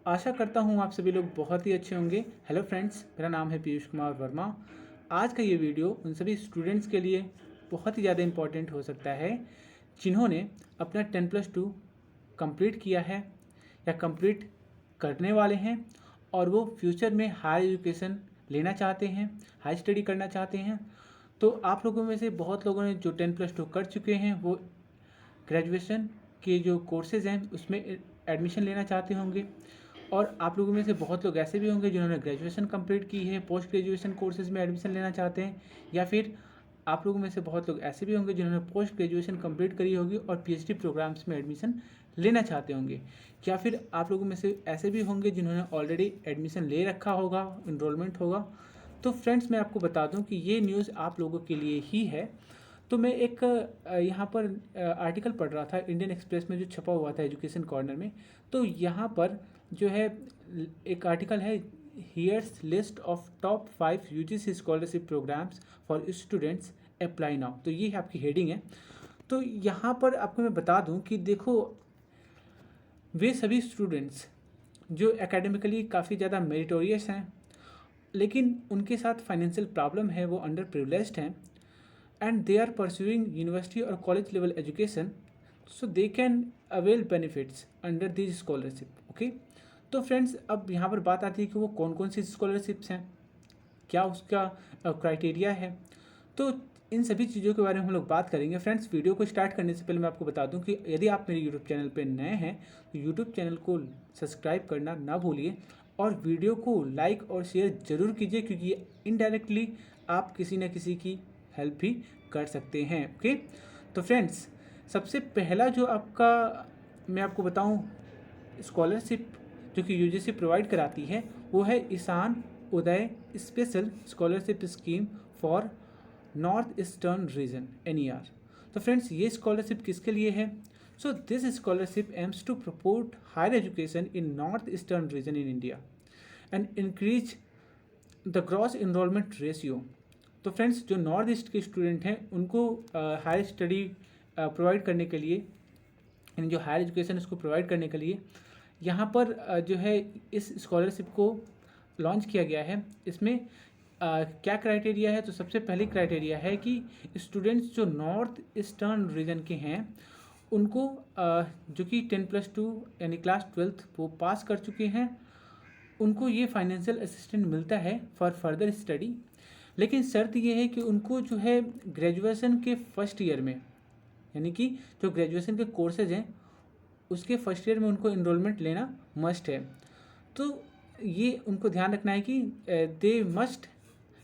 आशा करता हूँ आप सभी लोग बहुत ही अच्छे होंगे। हेलो फ्रेंड्स, मेरा नाम है पीयूष कुमार वर्मा। आज का ये वीडियो उन सभी स्टूडेंट्स के लिए बहुत ही ज़्यादा इम्पोर्टेंट हो सकता है जिन्होंने अपना 10+2 कंप्लीट किया है या कंप्लीट करने वाले हैं और वो फ्यूचर में हायर एजुकेशन लेना चाहते हैं, हाई स्टडी करना चाहते हैं। तो आप लोगों में से बहुत लोगों ने जो 10+2 कर चुके हैं वो ग्रेजुएशन के जो कोर्सेज़ हैं उसमें एडमिशन लेना चाहते होंगे। और आप लोगों में से बहुत लोग ऐसे भी होंगे जिन्होंने ग्रेजुएशन कंप्लीट की है, पोस्ट ग्रेजुएशन कोर्सेज़ में एडमिशन लेना चाहते हैं, या फिर आप लोगों में से बहुत लोग ऐसे भी होंगे जिन्होंने पोस्ट ग्रेजुएशन कंप्लीट करी होगी और पीएचडी प्रोग्राम्स में एडमिशन लेना चाहते होंगे, या फिर आप लोगों में से ऐसे भी होंगे जिन्होंने ऑलरेडी एडमिशन ले रखा होगा, इनरोलमेंट होगा। तो फ्रेंड्स, मैं आपको बता दूं कि ये न्यूज़ आप लोगों के लिए ही है। तो मैं एक यहाँ पर आर्टिकल पढ़ रहा था इंडियन एक्सप्रेस में जो छपा हुआ था एजुकेशन कॉर्नर में। तो यहाँ पर जो है एक आर्टिकल है, here's list of top 5 UGC scholarship programs for students apply now. तो ये आपकी हेडिंग है। तो यहाँ पर आपको मैं बता दूँ कि देखो, वे सभी स्टूडेंट्स जो एकेडमिकली काफ़ी ज़्यादा मेरिटोरियस हैं लेकिन उनके साथ फाइनेंशियल प्रॉब्लम है, वो अंडर प्रिविलेज्ड हैं and they are pursuing university or college level education, so they can avail benefits under these scholarship. Okay, तो फ्रेंड्स, अब यहाँ पर बात आती है कि वो कौन कौन सी स्कॉलरशिप्स हैं, क्या उसका क्राइटेरिया है। तो इन सभी चीज़ों के बारे में हम लोग बात करेंगे। फ्रेंड्स, वीडियो को स्टार्ट करने से पहले मैं आपको बता दूं कि यदि आप मेरे यूट्यूब चैनल पर नए हैं तो यूट्यूब चैनल को सब्सक्राइब करना ना भूलिए और वीडियो को लाइक और शेयर ज़रूर कीजिए, क्योंकि इनडायरेक्टली आप किसी न किसी की हेल्प भी कर सकते हैं। ओके, तो फ्रेंड्स, सबसे पहला जो आपका मैं आपको बताऊं स्कॉलरशिप जो कि यूजीसी प्रोवाइड कराती है वो है Ishan Uday special scholarship scheme for north eastern region NER। तो फ्रेंड्स, ये स्कॉलरशिप किसके लिए है? So this scholarship aims to promote higher education in north eastern region in India and increase the gross enrolment ratio. तो फ्रेंड्स, जो north east के student हैं उनको हायर स्टडी प्रोवाइड करने के लिए, यानी जो हायर एजुकेशन उसको प्रोवाइड करने के लिए यहाँ पर जो है इस स्कॉलरशिप को लॉन्च किया गया है। इसमें क्या क्राइटेरिया है? तो सबसे पहली क्राइटेरिया है कि स्टूडेंट्स जो नॉर्थ ईस्टर्न रीजन के हैं उनको जो कि 10+2 यानी क्लास 12th वो पास कर चुके हैं, उनको ये फाइनेंशियल असिस्टेंट मिलता है फॉर फर्दर स्टडी। लेकिन शर्त ये है कि उनको जो है ग्रेजुएशन के फर्स्ट ईयर में, यानी कि जो ग्रेजुएशन के कोर्सेज हैं उसके फर्स्ट ईयर में उनको इनरोलमेंट लेना मस्ट है। तो ये उनको ध्यान रखना है कि they must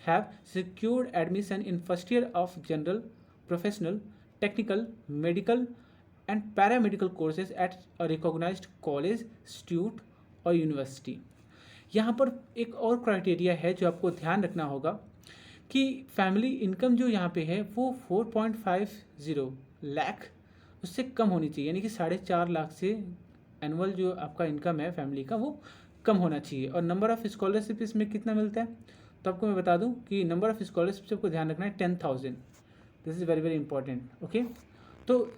have secured admission in first year of general, professional, technical, medical and paramedical courses at a recognized college, institute और यूनिवर्सिटी। यहाँ पर एक और क्राइटेरिया है जो आपको ध्यान रखना होगा कि फैमिली इनकम जो यहाँ पे है वो 4.50 लाख उससे कम होनी चाहिए, यानी कि 4.5 लाख से एनुअल जो आपका इनकम है फैमिली का वो कम होना चाहिए। और नंबर ऑफ़ स्कॉलरशिप इसमें कितना मिलता है? तो आपको मैं बता दूं कि नंबर ऑफ़ स्कॉलरशिप आपको ध्यान रखना है 10,000। This is very very important. Okay, तो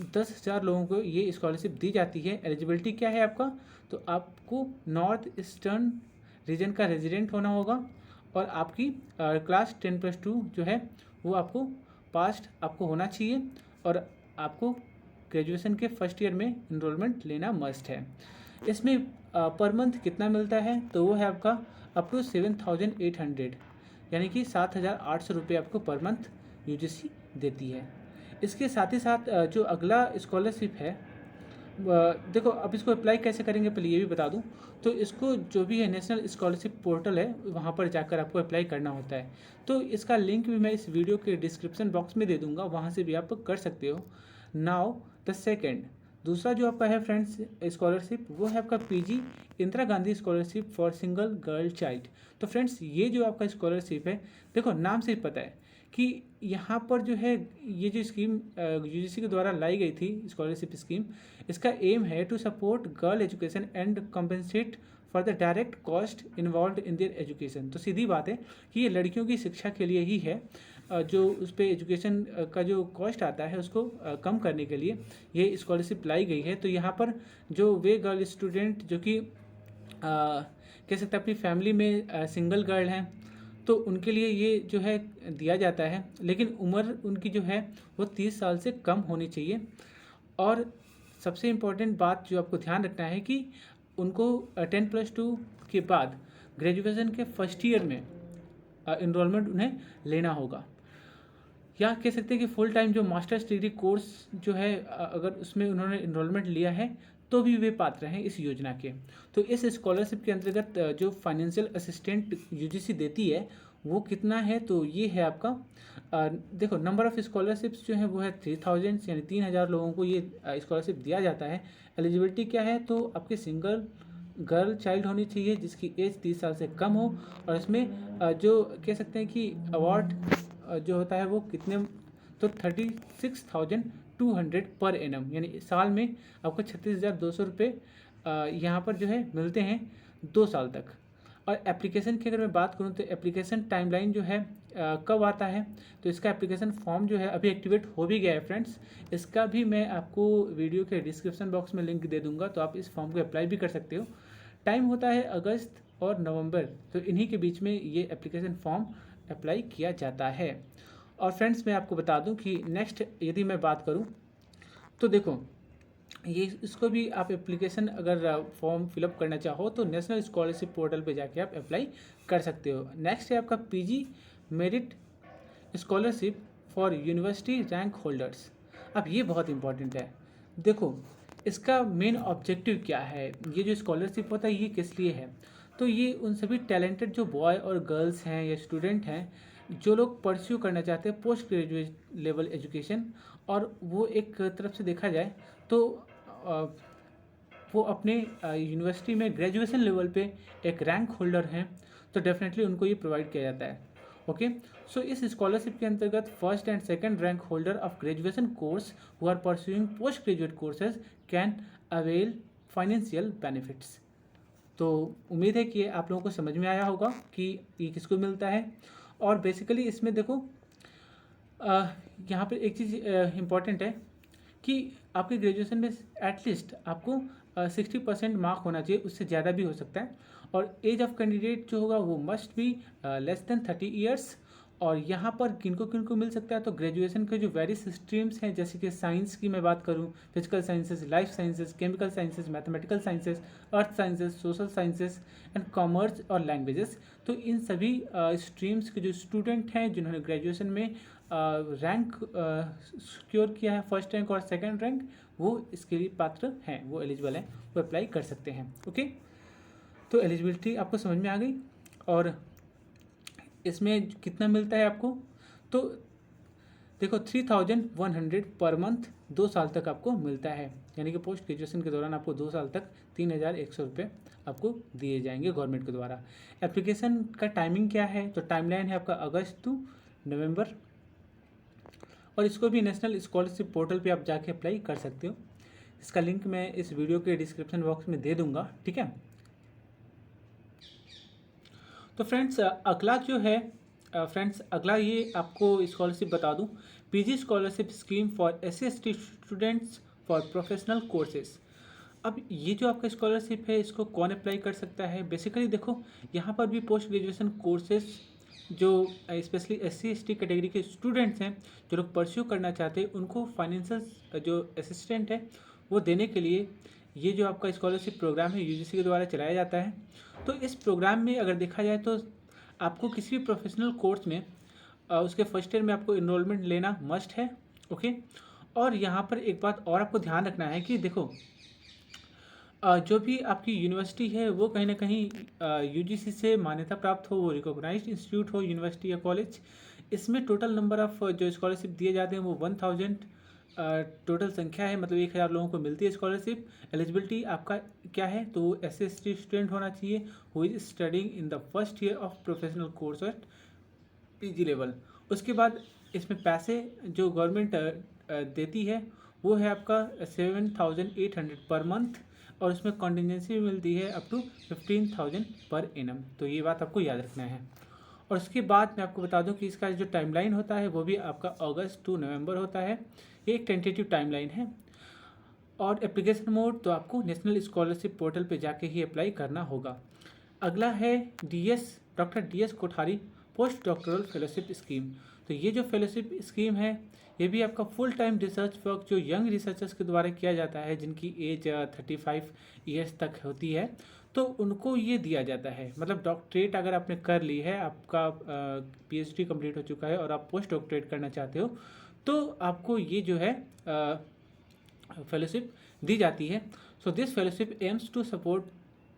10,000 लोगों को ये स्कॉलरशिप दी जाती है। एलिजिबिलिटी क्या है आपका? तो आपको नॉर्थ ईस्टर्न रीजन का रेजिडेंट होना होगा और आपकी क्लास 10+2 जो है वो आपको पास्ट आपको होना चाहिए और आपको ग्रेजुएशन के फर्स्ट ईयर में इनरोलमेंट लेना मस्ट है। इसमें पर मंथ कितना मिलता है? तो वो है आपका अप टू 7,800, यानी कि 7,800 रुपये आपको पर मंथ यूजीसी देती है। इसके साथ ही साथ जो अगला स्कॉलरशिप है, देखो अब इसको अप्लाई कैसे करेंगे पहले ये भी बता दूं। तो इसको जो भी है नेशनल स्कॉलरशिप पोर्टल है वहाँ पर जाकर आपको अप्लाई करना होता है। तो इसका लिंक भी मैं इस वीडियो के डिस्क्रिप्शन बॉक्स में दे दूंगा, वहाँ से भी आप कर सकते हो। नाउ द सेकेंड, दूसरा जो आपका है फ्रेंड्स स्कॉलरशिप वो है आपका PG Indira Gandhi scholarship for single girl child. तो फ्रेंड्स, ये जो आपका स्कॉलरशिप है, देखो नाम से ही पता है कि यहाँ पर जो है ये जो स्कीम यूजीसी के द्वारा लाई गई थी स्कॉलरशिप स्कीम, इसका एम है to support girl education and compensate for the direct cost involve in their education. तो सीधी बात है कि ये लड़कियों की शिक्षा के लिए ही है। जो उस पर एजुकेशन का जो कॉस्ट आता है उसको कम करने के लिए ये स्कॉलरशिप लाई गई है। तो यहाँ पर जो वे गर्ल स्टूडेंट जो कि कह सकते हैं अपनी फैमिली में सिंगल गर्ल हैं तो उनके लिए ये जो है दिया जाता है, लेकिन उम्र उनकी जो है वो 30 साल से कम होनी चाहिए। और सबसे इम्पोर्टेंट बात जो आपको ध्यान रखना है कि उनको 10+2 के बाद ग्रेजुएशन के फर्स्ट ईयर में इनरोलमेंट उन्हें लेना होगा, या कह सकते हैं कि फुल टाइम जो मास्टर्स डिग्री कोर्स जो है अगर उसमें उन्होंने इनरोलमेंट लिया है तो भी वे पात्र हैं इस योजना के। तो इस स्कॉलरशिप के अंतर्गत जो फाइनेंशियल असिस्टेंट यूजीसी देती है वो कितना है, तो ये है आपका देखो नंबर ऑफ़ स्कॉलरशिप्स जो है वो है 3000, यानी 3000 लोगों को ये स्कॉलरशिप दिया जाता है। एलिजिबिलिटी क्या है, तो आपके सिंगल गर्ल चाइल्ड होनी चाहिए जिसकी एज 30 साल से कम हो, और इसमें जो कह सकते हैं कि अवार्ड जो होता है वो कितने, तो 36,200 पर एनम, यानी साल में आपको 36,200 रुपये यहाँ पर जो है मिलते हैं 2 साल तक। और एप्लीकेशन की अगर मैं बात करूँ तो एप्लीकेशन टाइमलाइन जो है कब आता है, तो इसका एप्लीकेशन फॉर्म जो है अभी एक्टिवेट हो भी गया है फ्रेंड्स। इसका भी मैं आपको वीडियो के डिस्क्रिप्शन बॉक्स में लिंक दे दूंगा, तो आप इस फॉर्म को अप्लाई भी कर सकते हो। टाइम होता है अगस्त और नवंबर, तो इन्हीं के बीच में ये एप्लीकेशन फॉर्म अप्लाई किया जाता है। और फ्रेंड्स मैं आपको बता दूं कि नेक्स्ट यदि मैं बात करूं तो देखो ये इसको भी आप एप्लीकेशन अगर फॉर्म फिलअप करना चाहो तो नेशनल स्कॉलरशिप पोर्टल पे जाके आप अप्लाई कर सकते हो। नेक्स्ट है आपका PG merit scholarship for university rank holders. अब ये बहुत इंपॉर्टेंट है। देखो इसका मेन ऑब्जेक्टिव क्या है, ये जो स्कॉलरशिप होता है ये किस लिए है, तो ये उन सभी टैलेंटेड जो बॉय और गर्ल्स हैं या स्टूडेंट हैं जो लोग परस्यू करना चाहते हैं पोस्ट ग्रेजुएट लेवल एजुकेशन, और वो एक तरफ से देखा जाए तो वो अपने यूनिवर्सिटी में ग्रेजुएशन लेवल पे एक रैंक होल्डर हैं, तो डेफिनेटली उनको ये प्रोवाइड किया जाता है। ओके, सो इस स्कॉलरशिप के अंतर्गत first and second rank holder of graduation course who are pursuing post graduate courses can avail financial benefits. तो उम्मीद है कि आप लोगों को समझ में आया होगा कि ये किसको मिलता है। और बेसिकली इसमें देखो यहाँ पे एक चीज़ इम्पॉर्टेंट है कि आपके ग्रेजुएशन में एटलीस्ट आपको 60% मार्क होना चाहिए, उससे ज़्यादा भी हो सकता है। और एज ऑफ कैंडिडेट जो होगा वो must be less than 30 years. और यहाँ पर किनको किनको मिल सकता है, तो ग्रेजुएशन के जो वेरियस स्ट्रीम्स हैं, जैसे कि साइंस की मैं बात करूँ, physical sciences, life sciences, chemical sciences, mathematical sciences, earth sciences, social sciences and commerce और लैंग्वेजेस, तो इन सभी स्ट्रीम्स के जो स्टूडेंट हैं जिन्होंने ग्रेजुएशन में रैंक सिक्योर किया है, फर्स्ट रैंक और सेकंड रैंक, वो इसके लिए पात्र हैं, वो एलिजिबल हैं, वो अप्लाई कर सकते हैं। ओके, तो एलिजिबिलिटी आपको समझ में आ गई। और इसमें कितना मिलता है आपको, तो देखो 3100 पर मंथ 2 साल तक आपको मिलता है, यानी कि पोस्ट ग्रेजुएशन के दौरान आपको 2 साल तक 3100 रुपये आपको दिए जाएंगे गवर्नमेंट के द्वारा। एप्लीकेशन का टाइमिंग क्या है, तो टाइमलाइन है आपका अगस्त टू नवंबर, और इसको भी नेशनल स्कॉलरशिप पोर्टल पे आप जाके अप्लाई कर सकते हो। इसका लिंक मैं इस वीडियो के डिस्क्रिप्शन बॉक्स में दे दूंगा, ठीक है। तो फ्रेंड्स अगला जो है अगला ये आपको स्कॉलरशिप बता दूं, PG scholarship scheme for SC/ST students for professional courses. अब ये जो आपका स्कॉलरशिप है इसको कौन अप्लाई कर सकता है, बेसिकली देखो यहाँ पर भी पोस्ट ग्रेजुएशन कोर्सेज जो स्पेशली SC/ST कैटेगरी के स्टूडेंट्स हैं जो लोग परस्यू करना चाहते हैं, उनको फाइनेंशियल जो असिस्टेंट है वो देने के लिए ये जो आपका स्कॉलरशिप प्रोग्राम है यूजीसी के द्वारा चलाया जाता है। तो इस प्रोग्राम में अगर देखा जाए तो आपको किसी भी प्रोफेशनल कोर्स में उसके फर्स्ट ईयर में आपको इनरोलमेंट लेना मस्ट है। ओके, और यहाँ पर एक बात और आपको ध्यान रखना है कि देखो जो भी आपकी यूनिवर्सिटी है वो कहीं ना कहीं यूजीसी से मान्यता प्राप्त हो, वो रिकॉग्नाइज्ड इंस्टीट्यूट हो, यूनिवर्सिटी या कॉलेज, इसमें टोटल नंबर ऑफ जो स्कॉलरशिप दिए जाते हैं वो 1000 टोटल संख्या है, मतलब 1000 लोगों को मिलती है स्कॉलरशिप। एलिजिबिलिटी आपका क्या है, तो वो SC/ST स्टूडेंट होना चाहिए who is studying in the first year of professional course eight PG level. उसके बाद इसमें पैसे जो गवर्नमेंट देती है वो है आपका 7800 पर मंथ, और उसमें कॉन्टीजेंसी भी मिलती है अप टू 15,000 पर एनम। तो ये बात आपको याद रखना है। और उसके बाद मैं आपको बता दूं कि इसका जो टाइमलाइन होता है वो भी आपका अगस्त टू नवंबर होता है, ये एक टेंटेटिव टाइमलाइन है। और एप्लीकेशन मोड तो आपको नेशनल स्कॉलरशिप पोर्टल पे जाके ही अप्लाई करना होगा। अगला है doctor DS Kothari post doctoral fellowship scheme. तो ये जो फेलोशिप स्कीम है ये भी आपका फुल टाइम रिसर्च वर्क जो यंग रिसर्चर्स के द्वारा किया जाता है, जिनकी एज 35 ईयर्स तक होती है, तो उनको ये दिया जाता है। मतलब डॉक्टरेट अगर आपने कर ली है, आपका PhD कंप्लीट हो चुका है और आप पोस्ट डॉक्टरेट करना चाहते हो, तो आपको ये जो है फेलोशिप दी जाती है। So this fellowship aims to support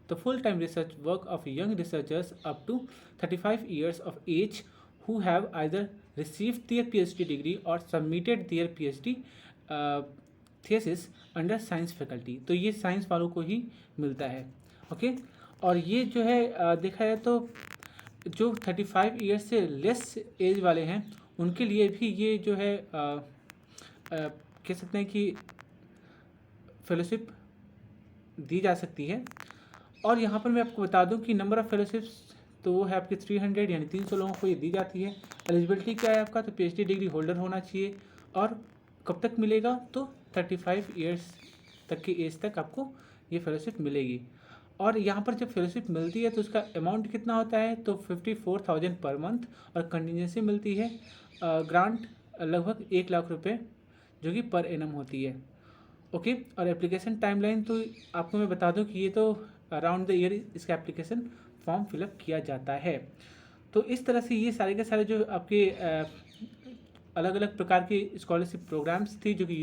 the full-time research work of young researchers up to 35 years of age who have either received their PhD degree or submitted their PhD thesis under science faculty। तो ये science वालों को ही मिलता है। Okay, और ये जो है देखा जाए तो जो 35 ईयर्स से लेस एज वाले हैं उनके लिए भी ये जो है कह सकते हैं कि फेलोशिप दी जा सकती है। और यहाँ पर मैं आपको बता दूं कि नंबर ऑफ़ फेलोशिप्स तो वो है आपके 300 यानी 300 लोगों को ये दी जाती है। एलिजिबिलिटी क्या है आपका, तो PhD डिग्री होल्डर होना चाहिए। और कब तक मिलेगा, तो 35 ईयर्स तक की एज तक आपको ये फेलोशिप मिलेगी। और यहाँ पर जब फेलोशिप मिलती है तो उसका अमाउंट कितना होता है, तो 54,000 पर मंथ, और कंटिजेंसी मिलती है ग्रांट लगभग 1 लाख रुपये जो कि पर एनम होती है। ओके, और एप्लीकेशन टाइमलाइन तो आपको मैं बता दूं कि ये तो अराउंड द ईयर इसका एप्लीकेशन फॉर्म फिलअप किया जाता है। तो इस तरह से ये सारे के सारे जो आपके अलग अलग प्रकार के स्कॉलरशिप प्रोग्राम्स थी जो कि